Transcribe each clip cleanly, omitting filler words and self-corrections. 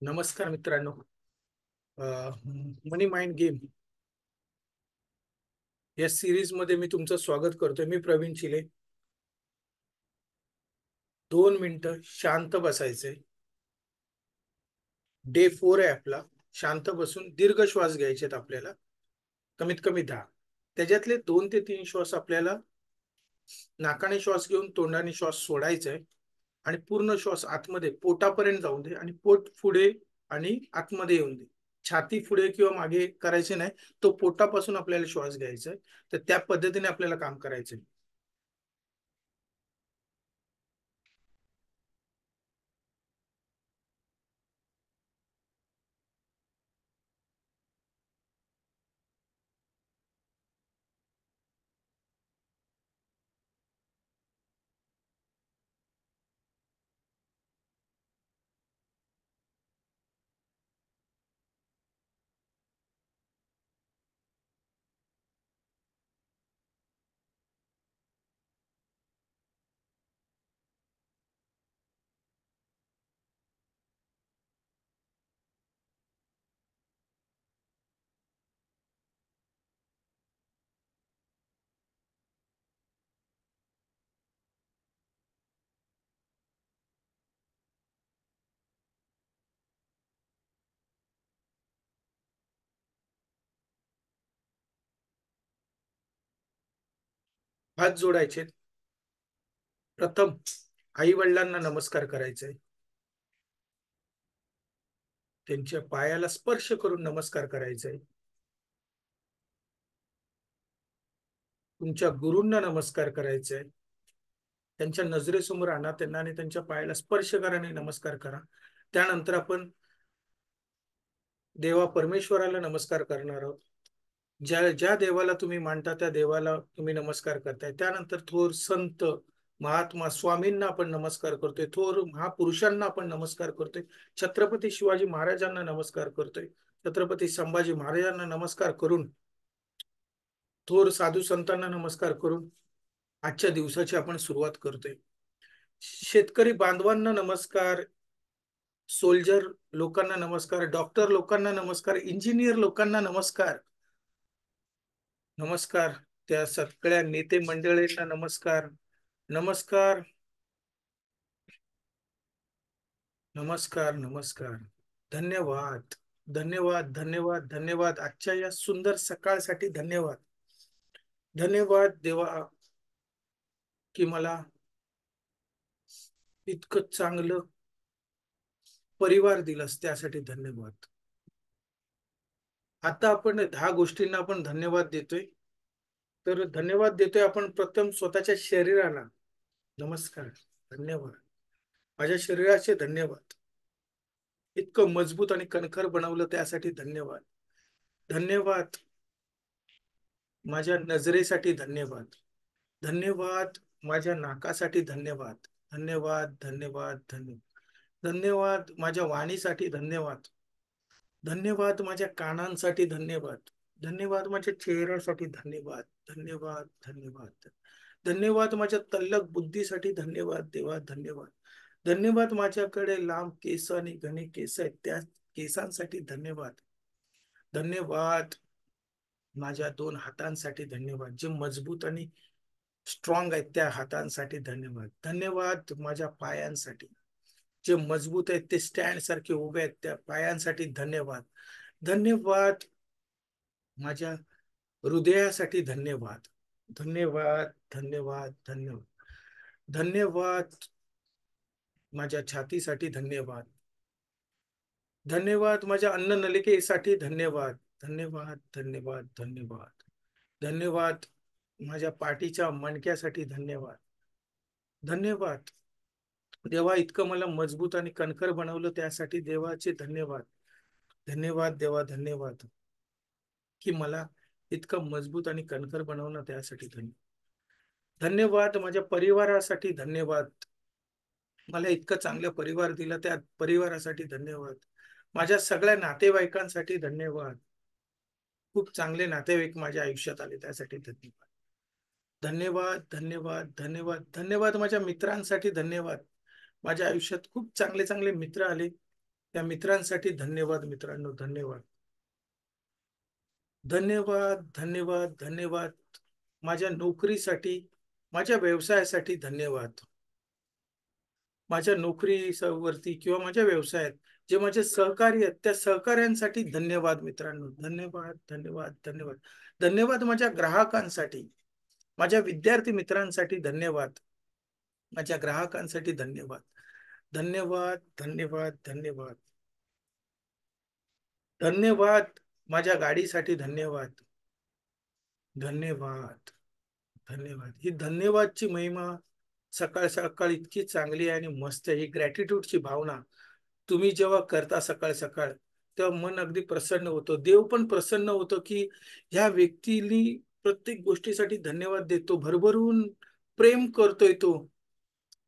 नमस्कार मित्रांनो. मनी mind game या सिरीज मध्ये मी तुमचं स्वागत करतोय. मी प्रवीण चिले. 2 मिनिटं शांत बसायचंय. डे 4 आहे आपला. शांत बसून दीर्घ श्वास घ्यायचे आहेत आपल्याला, कमीत कमी 10. त्याच्यातले 2 ते 3 श्वास आपल्याला नाकाने श्वास घेऊन तोंडाने श्वास सोडायचा आहे आणि पूर्ण श्वास आतमध्ये पोटापर्यंत जाऊन दे आणि पोट पुढे आणि आतमध्ये येऊन दे. छाती पुढे किंवा मागे करायचे नाही, तो पोटापासून आपल्याला श्वास घ्यायचा आहे. तर त्या पद्धतीने आपल्याला काम करायचंय. हात जोडायचे. प्रथम आई वडिलांना नमस्कार करायचे. त्यांच्या पायाला स्पर्श करून नमस्कार करायचे. तुमच्या गुरूंना नमस्कार करायचे. त्यांच्या नजरेसमोर आणा त्यांना आणि त्यांच्या पायाला स्पर्श करा आणि नमस्कार करा. त्यानंतर आपण देवा परमेश्वराला नमस्कार करणार आहोत. ज्या ज्या देवाला तुम्ही मानता त्या देवाला तुम्ही नमस्कार करताय. त्यानंतर थोर संत महात्मा स्वामींना आपण नमस्कार करतोय. थोर महापुरुषांना आपण नमस्कार करतोय. छत्रपती शिवाजी महाराजांना नमस्कार करतोय. छत्रपती संभाजी महाराजांना नमस्कार करून, थोर साधू संतांना नमस्कार करून आजच्या दिवसाची आपण सुरुवात करतोय. शेतकरी बांधवांना नमस्कार, सोल्जर लोकांना नमस्कार, डॉक्टर लोकांना नमस्कार, इंजिनियर लोकांना नमस्कार. नमस्कार त्या सगळ्या नेते मंडळींना नमस्कार. नमस्कार, नमस्कार, नमस्कार. धन्यवाद, धन्यवाद, धन्यवाद, धन्यवाद. आजच्या या सुंदर सकाळसाठी धन्यवाद. धन्यवाद देवा की मला इतकं चांगलं परिवार दिलास, त्यासाठी धन्यवाद. आता आपण 10 गोष्टींना आपण धन्यवाद देतोय. तर धन्यवाद देतोय आपण प्रथम स्वतःच्या शरीराला. नमस्कार, धन्यवाद. माझ्या शरीराचे धन्यवाद. इतकं मजबूत आणि कणखर बनवलं त्यासाठी धन्यवाद. धन्यवाद माझ्या नजरेसाठी. धन्यवाद. धन्यवाद माझ्या नाकासाठी. धन्यवाद. धन्यवाद, धन्यवाद, धन्यवाद. धन्यवाद माझ्या वाणीसाठी. धन्यवाद. धन्यवाद माझ्या कानांसाठी. धन्यवाद. धन्यवाद माझ्या चेहऱ्यासाठी. धन्यवाद. धन्यवाद, धन्यवाद. धन्यवाद माझ्या तल्लख बुद्धीसाठी. धन्यवाद देवा, धन्यवाद. धन्यवाद माझ्याकडे लांब केस आणि घने केस आहेत त्या केसांसाठी. धन्यवाद. धन्यवाद माझ्या 2 हातांसाठी. धन्यवाद, जे मजबूत आणि स्ट्रॉंग आहेत त्या हातांसाठी. धन्यवाद. धन्यवाद माझ्या पायांसाठी, जे मजबूत आहेत, ते स्टँड सारखे उभे आहेत त्या पायांसाठी. धन्यवाद. धन्यवाद माझ्या हृदयासाठी. धन्यवाद. धन्यवाद, धन्यवाद, धन्यवाद. धन्यवाद माझ्या छातीसाठी. धन्यवाद. धन्यवाद माझ्या अन्न नलिकेसाठी. धन्यवाद. धन्यवाद, धन्यवाद, धन्यवाद. धन्यवाद माझ्या पाठीच्या मणक्यासाठी. धन्यवाद. धन्यवाद देवा, इतकं मला मजबूत आणि कणखर बनवलं त्यासाठी देवाचे धन्यवाद. धन्यवाद देवा, धन्यवाद की मला इतकं मजबूत आणि कणखर बनवणं त्यासाठी. धन्यवाद. धन्यवाद माझ्या परिवारासाठी. धन्यवाद, मला इतकं चांगलं परिवार दिला त्या परिवारासाठी. धन्यवाद. माझ्या सगळ्या नातेवाईकांसाठी. धन्यवाद. खूप चांगले नातेवाईक माझ्या आयुष्यात आले त्यासाठी. धन्यवाद. धन्यवाद, धन्यवाद, धन्यवाद. धन्यवाद माझ्या मित्रांसाठी. धन्यवाद, माझ्या आयुष्यात खूप चांगले चांगले मित्र आले त्या मित्रांसाठी धन्यवाद मित्रांनो, धन्यवाद. धन्यवाद, धन्यवाद, धन्यवाद. माझ्या नोकरीसाठी, माझ्या व्यवसायासाठी धन्यवाद. माझ्या नोकरीवरती किंवा माझ्या व्यवसायात जे माझे सहकारी आहेत त्या सहकाऱ्यांसाठी धन्यवाद मित्रांनो, धन्यवाद, धन्यवाद, धन्यवाद. धन्यवाद माझ्या ग्राहकांसाठी, माझ्या विद्यार्थी मित्रांसाठी धन्यवाद, माझ्या ग्राहकांसाठी धन्यवाद. धन्यवाद, धन्यवाद, धन्यवाद. धन्यवाद माझ्या गाडीसाठी धन्यवाद. धन्यवाद, धन्यवाद. ही धन्यवादची महिमा सकाळ सकाळ इतकी चांगली आहे आणि मस्त आहे. ही ग्रॅटिट्यूडची भावना तुम्ही जेव्हा करता सकाळ सकाळ, तेव्हा मन अगदी प्रसन्न होतं. देव पण प्रसन्न होतो की ह्या व्यक्तीने प्रत्येक गोष्टीसाठी धन्यवाद देतो, भरभरून प्रेम करतोय तो,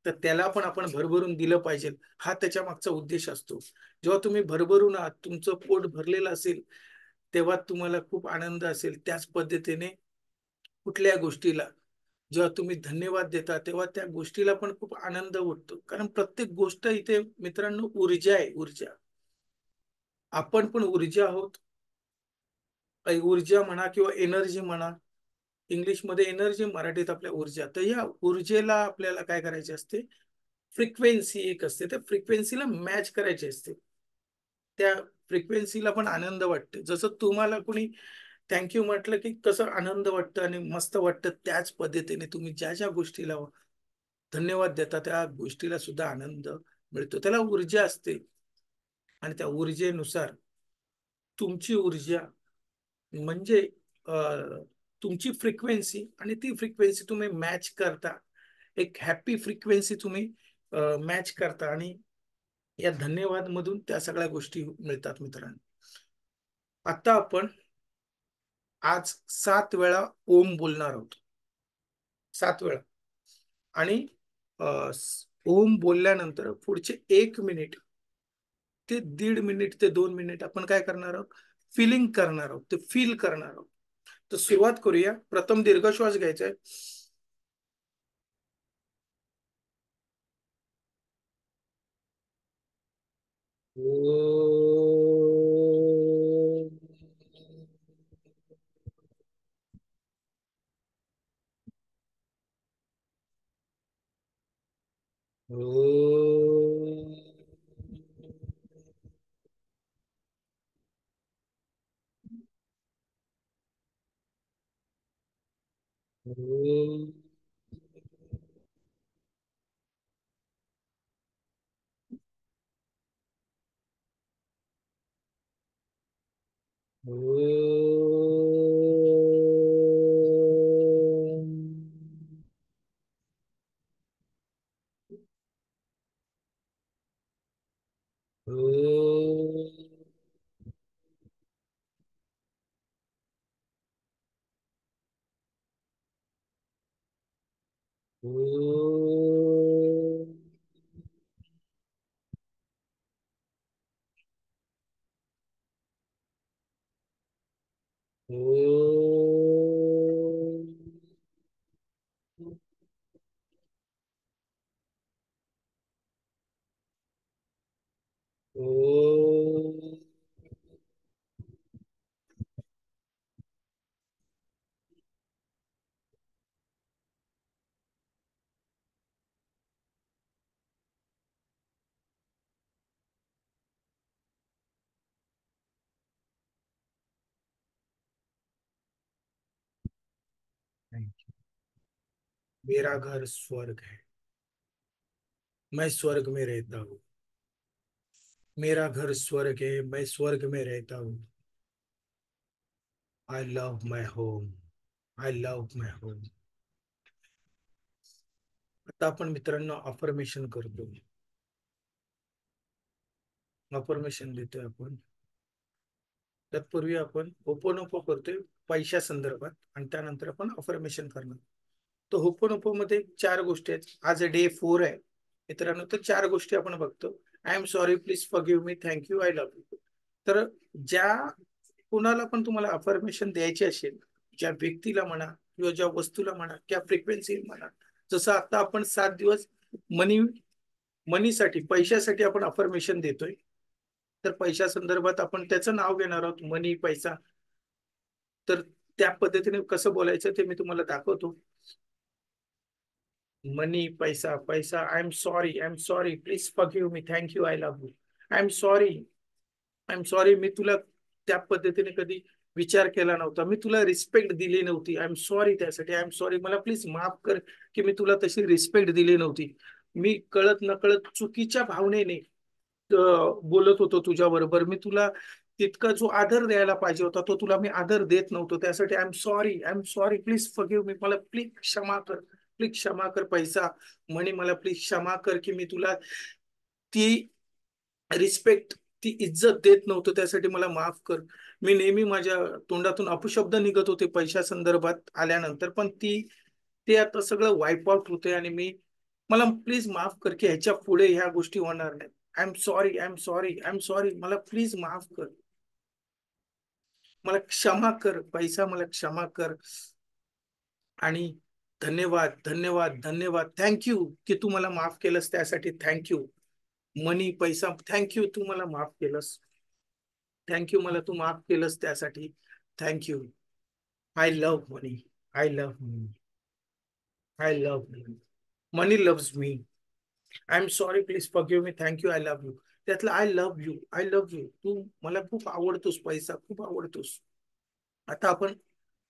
तर त्याला पण आपण भरभरून दिलं पाहिजे. हा त्याच्या मागचा उद्देश असतो. जेव्हा तुम्ही भरभरून आहात, तुमचं पोट भरलेलं असेल, तेव्हा तुम्हाला खूप आनंद असेल. त्याच पद्धतीने कुठल्या गोष्टीला जेव्हा तुम्ही धन्यवाद देता तेव्हा त्या गोष्टीला पण खूप आनंद वाटतो. कारण प्रत्येक गोष्ट इथे मित्रांनो ऊर्जा आहे, ऊर्जा. आपण पण ऊर्जा आहोत. ऊर्जा म्हणा किंवा एनर्जी म्हणा, इंग्लिशमध्ये एनर्जी, मराठीत आपल्या ऊर्जा. तर या ऊर्जेला आपल्याला काय करायचे असते, फ्रिक्वेन्सी एक असते, त्या फ्रिक्वेन्सीला मॅच करायची असते. त्या फ्रिक्वेन्सीला पण आनंद वाटते. जसं तुम्हाला कोणी थँक्यू म्हटलं की कसं आनंद वाटतं आणि मस्त वाटतं, त्याच पद्धतीने तुम्ही ज्या ज्या गोष्टीला धन्यवाद देता त्या गोष्टीला सुद्धा आनंद मिळतो. त्याला ऊर्जा असते आणि त्या ऊर्जेनुसार तुमची ऊर्जा म्हणजे तुमची फ्रिक्वेन्सी आणि ती फ्रिक्वेन्सी तुम्ही मॅच करता. एक हॅपी फ्रिक्वेन्सी तुम्ही मॅच करता आणि या धन्यवाद मधून त्या सगळ्या गोष्टी मिळतात मित्रांनो. आता आपण आज 7 वेळा ओम बोलणार आहोत. 7 वेळा. आणि ओम बोलल्यानंतर पुढचे 1 मिनिट ते 1.5 मिनिट ते 2 मिनिट आपण काय करणार आहोत, फिलिंग करणार आहोत, ते फील करणार आहोत. तर सुरुवात करूया. प्रथम दीर्घ श्वास घ्यायचा आहे. मेरा घर स्वर्ग है, मैं स्वर्ग में रहता हूँ. मेरा घर स्वर्ग है, मैं स्वर्ग में रहता हूँ. I love my home. I love my home. आता आपण मित्रांनो अफर्मेशन करतो. अफर्मेशन देतोय आपण. तत्पूर्वी आपण होपोनोपो करतोय पैशा संदर्भात आणि त्यानंतर आपण अफर्मेशन करणार. तो होपोनोपो मध्ये 4 गोष्टी आहेत. आज डे 4 आहे मित्रांनो. तर 4 गोष्टी आपण बघतो. I am sorry, please forgive me, thank you, I love you. तर ज्या कुणाला पण तुम्हाला अफर्मेशन द्यायची असेल, ज्या व्यक्तीला म्हणा किंवा ज्या वस्तूला म्हणा किंवा फ्रिक्वेन्सी म्हणा, जसं आता आपण 7 दिवस मनी मनीसाठी, पैशासाठी आपण अफर्मेशन देतोय. तर पैशा संदर्भात आपण त्याचं नाव घेणार आहोत, मनी, पैसा. तर त्या पद्धतीने कसं बोलायचं ते मी तुम्हाला दाखवतो. मनी, पैसा, पैसा. I am sorry, I am sorry, please forgive me, thank you, I love you. I am sorry, I am sorry, मी तुला त्या पद्धतीने कधी विचार केला नव्हता, मी तुला रिस्पेक्ट दिली नव्हती. आय एम सॉरी त्यासाठी. आय एम सॉरी, मला प्लीज माफ कर की मी तुला तशी रिस्पेक्ट दिली नव्हती. मी कळत नकळत चुकीच्या भावनेने बोलत होतो तुझ्या बरोबर. मी तुला तितका जो आदर द्यायला पाहिजे होता तो तुला मी आदर देत नव्हतो. त्यासाठी I am sorry, I am sorry, please forgive मी, मला प्लीज क्षमा कर, प्लीज क्षमा कर. पैसा, म्हणे मला प्लीज क्षमा कर की मी तुला ती रिस्पेक्ट, ती इज्जत देत नव्हतं, त्यासाठी मला माफ कर. मी नेहमी माझ्या तोंडातून अपशब्द निघत होते पैशा संदर्भात आल्यानंतर, पण ते आता सगळं वाईप आउट होते आणि मला प्लीज माफ कर की ह्याच्या पुढे ह्या गोष्टी होणार नाहीत. I am sorry, I am sorry, I am sorry, मला प्लीज माफ कर, मला क्षमा कर. पैसा, मला क्षमा कर. आणि धन्यवाद, धन्यवाद, धन्यवाद, थँक्यू की तू मला माफ केलंस, त्यासाठी थँक्यू. मनी, पैसा, थँक्यू तू मला माफ केलंस. थँक्यू, मला तू माफ केलंस त्यासाठी thank you. I love money, I love money, I love money, money loves me. I am sorry, please forgive me, thank you, I love you. त्यातलं I love you, I love you, तू मला खूप आवडतोस. पैसा, खूप आवडतोस. आता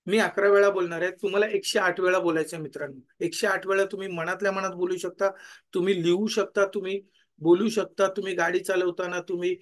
मी 11 वेळा बोलणार आहे, तुम्हाला 108 वेळा बोलायचं आहे मित्रांनो. 108 वेळा तुम्ही मनातल्या मनात बोलू शकता, तुम्ही लिहू शकता, तुम्ही बोलू शकता, तुम्ही गाडी चालवताना, तुम्ही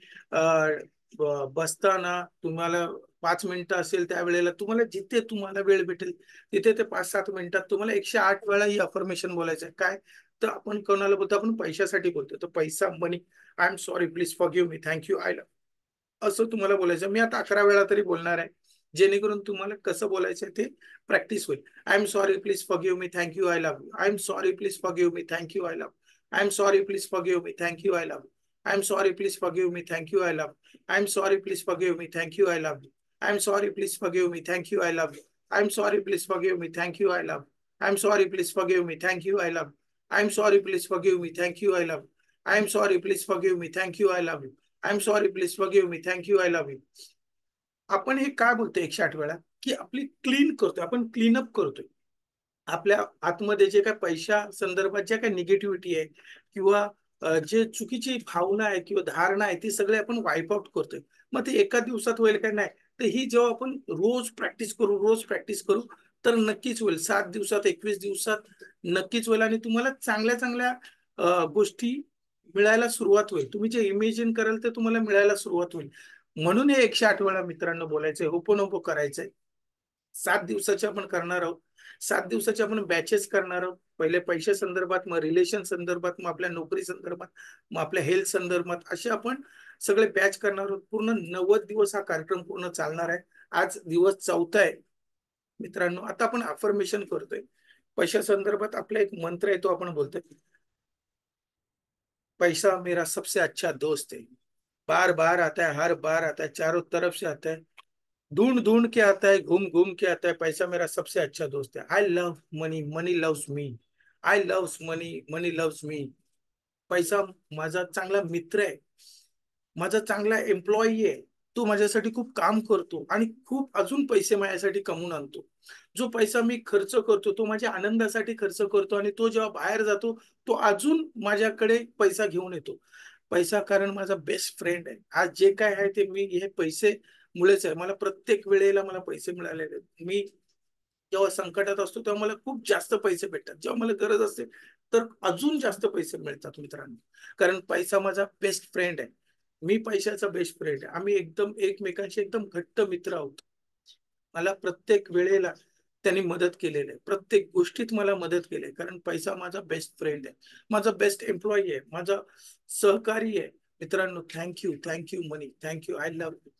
बसताना, तुम्हाला 5 मिनिटं असेल त्यावेळेला, तुम्हाला जिथे तुम्हाला वेळ भेटेल तिथे ते 5-7 मिनिटात तुम्हाला 108 वेळा ही अफर्मेशन बोलायचं आहे. काय तर आपण कोणाला बोलतो, आपण पैशासाठी बोलतो. तर पैसा, money, I am sorry, please forgive me, thank you, I love, असं तुम्हाला बोलायचं. मी आता 11 वेळा तरी बोलणार आहे, जेणेकरून तुम्हाला कसं बोलायचं ते प्रॅक्टिस होईल. I am sorry, please forgive me, thank you, I love you. I am sorry, please forgive me, thank you, I love. I am sorry, please forgive me, thank you, I love. I am sorry, please forgive me, thank you, I love. I am sorry, please forgive me, thank you, I love. I am sorry, please forgive me, thank you, I love. I am sorry, please forgive me, thank you, I love. I am sorry, please forgive me, thank you, I love. I am sorry, please forgive me, thank you, I love. I am sorry, please forgive me, thank you, I love. I am sorry, please forgive me, thank you, I love. आपण हे काय बोलतोय 108 वेळा, की आपली clean करतोय, आपण cleanup करतोय. आपल्या आतमध्ये जे काय पैशा संदर्भात ज्या काही निगेटिव्हिटी आहे किंवा जे चुकीची भावना आहे किंवा धारणा आहे, ती सगळे आपण वाईप आउट करतोय. मग ते एका दिवसात होईल का? नाही. तर ही जेव्हा आपण रोज प्रॅक्टिस करू, रोज प्रॅक्टिस करू, तर नक्कीच होईल. 7 दिवसात, 21 दिवसात नक्कीच होईल आणि तुम्हाला चांगल्या चांगल्या गोष्टी मिळायला सुरुवात होईल. तुम्ही जे इमेजिन कराल ते तुम्हाला मिळायला सुरुवात होईल. म्हणून हे 108 वेळा मित्रांनो बोलायचंय, होपोनोपो करायचंय. 7 दिवसाचे आपण करणार आहोत. 7 दिवसाचे आपण बॅचेस करणार आहोत. पहिले पैशा संदर्भात, मग रिलेशन संदर्भात, मग आपल्या नोकरी संदर्भात, मग आपल्या हेल्थ संदर्भात, असे आपण सगळे बॅच करणार आहोत. पूर्ण 90 दिवस हा कार्यक्रम पूर्ण चालणार आहे. आज दिवस 4था आहे मित्रांनो. आता आपण अफर्मेशन करतोय पैशा संदर्भात. आपला एक मंत्र आहे, तो आपण बोलतोय. पैसा मेरा सबसे अच्छा दोस्त है, बार बार आता है, हर बार आता है, चारों तरफ से आता है, ढूंढ ढूंढ के आता है, घूम घूम के आता है. पैसा मेरा सबसे अच्छा दोस्त है. I love money, money loves me. I loves money, money loves me. पैसा माझा चांगला मित्र आहे, माझा चांगला एम्प्लॉई आहे. तो माझ्यासाठी खूप काम करतो आणि खूप अजून पैसे माझ्यासाठी कमवून आणतो. जो पैसा मी खर्च करतो तो माझ्या आनंदासाठी खर्च करतो आणि तो जेव्हा बाहेर जातो तो अजून माझ्याकडे पैसा घेऊन येतो. पैसा कारण माझा बेस्ट फ्रेंड आहे. आज जे काय आहे ते मी हे पैसे मुळेच आहे. मला प्रत्येक वेळेला मला पैसे मिळालेले आहेत. मी जेव्हा संकटात असतो तेव्हा मला खूप जास्त पैसे भेटतात. जेव्हा मला गरज असते तर अजून जास्त पैसे मिळतात मित्रांनो. कारण पैसा माझा बेस्ट फ्रेंड आहे. मी पैशाचा बेस्ट फ्रेंड आहे. आम्ही एकदम एकमेकांशी एकदम घट्ट मित्र आहोत. मला प्रत्येक वेळेला त्यांनी मदत केलेली आहे. प्रत्येक गोष्टीत मला मदत केली आहे. कारण पैसा माझा बेस्ट फ्रेंड आहे. माझा बेस्ट एम्प्लॉई आहे. माझा सहकारी आहे. मित्रांनो, thank you, thank you money, thank you, I love you.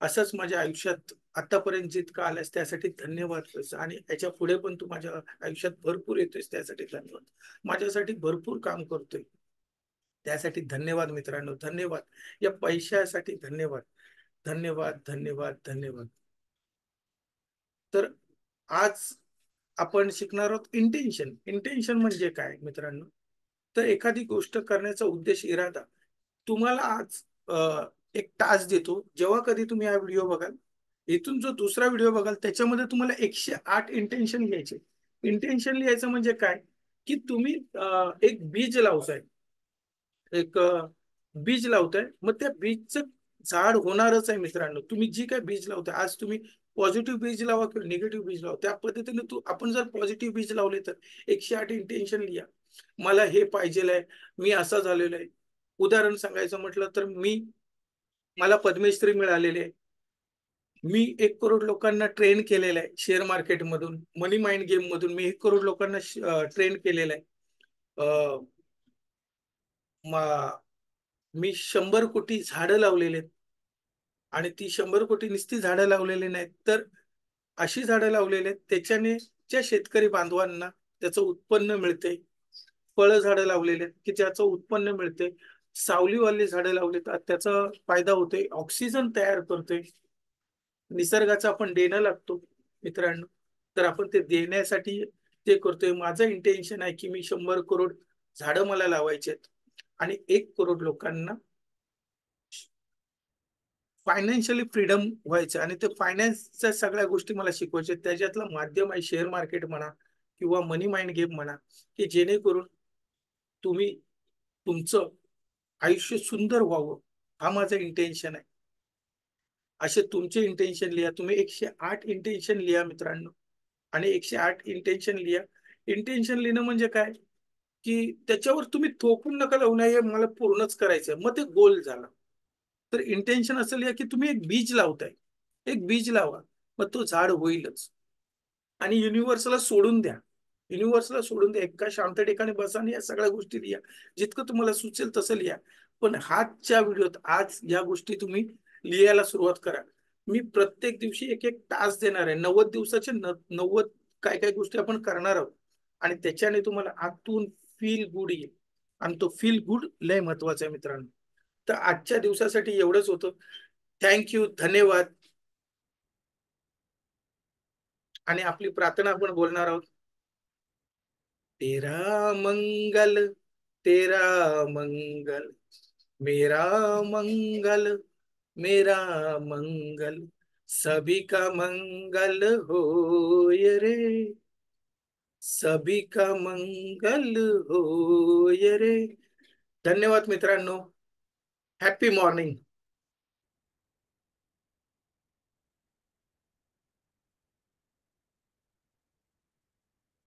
असंच माझ्या आयुष्यात आतापर्यंत जितकं आलंस त्यासाठी धन्यवाद. आणि याच्या पुढे पण तू माझ्या आयुष्यात भरपूर येतोयस त्यासाठी धन्यवाद. माझ्यासाठी भरपूर काम करतोय त्यासाठी धन्यवाद मित्रांनो, धन्यवाद. या पैशासाठी धन्यवाद, धन्यवाद, धन्यवाद, धन्यवाद. तर आज आपण शिकणार आहोत इंटेन्शन. इंटेन्शन म्हणजे काय मित्रांनो? तर एखादी गोष्ट करण्याचा उद्देश, इरादा. तुम्हाला आज एक टास्क देतो. जेव्हा कधी तुम्ही हा व्हिडिओ बघाल, इथून जो दुसरा व्हिडिओ बघाल त्याच्यामध्ये तुम्हाला 108 इंटेन्शन लिहायचे. इंटेन्शन लिहायचं म्हणजे काय, की तुम्ही एक बीज लावताय, एक बीज लावताय, मग त्या बीजचं झाड होणारच आहे मित्रांनो. तुम्ही जी काय बीज लावताय, आज तुम्ही पॉझिटिव्ह बीज लावा किंवा निगेटिव्ह बीज लावा, त्या पद्धतीने आपण जर पॉझिटिव्ह बीज लावले तर 108 इंटेन्शन लिहा. मला हे पाहिजे आहे, मी असा झालेलो आहे. उदाहरण सांगायचं म्हटलं तर मला पद्मश्री मिळालेली आहे. मी 1 करोड लोकांना ट्रेन केलेलं आहे शेअर मार्केटमधून, मनी माइंड गेम मधून मी 1 करोड लोकांना ट्रेन केलेलं आहे. अ, म- मी 100 कोटी झाडं लावलेले आहेत. आणि ती 100 कोटी नुसती झाडं लावलेली नाहीत, तर अशी झाडं लावलेली आहेत त्याच्याने ज्या शेतकरी बांधवांना त्याचं उत्पन्न मिळते. फळ झाडं लावलेले आहेत की ज्याचं उत्पन्न मिळते. सावलीवाली झाडं लावली तर त्याचा फायदा होतोय, ऑक्सिजन तयार करतोय. निसर्गाचं आपण देणं लागतो मित्रांनो. तर आपण ते देण्यासाठी ते करतोय. माझं इंटेन्शन आहे की मी 100 करोड झाडं मला लावायचे आहेत आणि 1 करोड लोकांना फायनान्शियली फ्रीडम व्हायचं, आणि ते फायनान्सच्या सगळ्या गोष्टी मला शिकवायच्या. त्याच्यातलं माध्यम आहे शेअर मार्केट म्हणा किंवा मनी माइंड गेम म्हणा, की जेणेकरून तुम्ही तुमचं आयुष्य सुंदर व्हावं. हा माझा इंटेन्शन आहे. असे तुमचे इंटेन्शन लिहा. तुम्ही 108 इंटेन्शन लिहा मित्रांनो. आणि 108 इंटेन्शन लिहा. इंटेन्शन लिहिणं म्हणजे काय, की त्याच्यावर तुम्ही थोपून नका लावू, नये हे मला पूर्णच करायचं, मग ते गोल झालं. तर इंटेन्शन असं लिहा की तुम्ही एक बीज लावताय. एक बीज लावा, मग तो झाड होईलच. आणि युनिव्हर्सला सोडून द्या. युनिव्हर्सला सोडून द्या. एका शांत ठिकाणी बसा आणि या सगळ्या गोष्टी लिहा. जितकं तुम्हाला सुचेल तसं लिहा. पण आजच्या व्हिडिओत आज या गोष्टी तुम्ही लिहायला सुरुवात करा. मी प्रत्येक दिवशी एक एक तास देणार आहे. 90 दिवसाचे 90 काय काय गोष्टी आपण करणार आहोत. आणि त्याच्याने तुम्हाला आतून फील गुड येईल. आणि तो फील गुड लय महत्वाचा आहे मित्रांनो. तर आजच्या दिवसासाठी एवढंच होतं. थँक्यू, धन्यवाद. आणि आपली प्रार्थना आपण बोलणार आहोत. तेरा मंगल, तेरा मंगल, मेरा मंगल, मेरा मंगल, सभी का मंगल होय रे, सभी का मंगल होय रे. धन्यवाद मित्रांनो. Happy morning.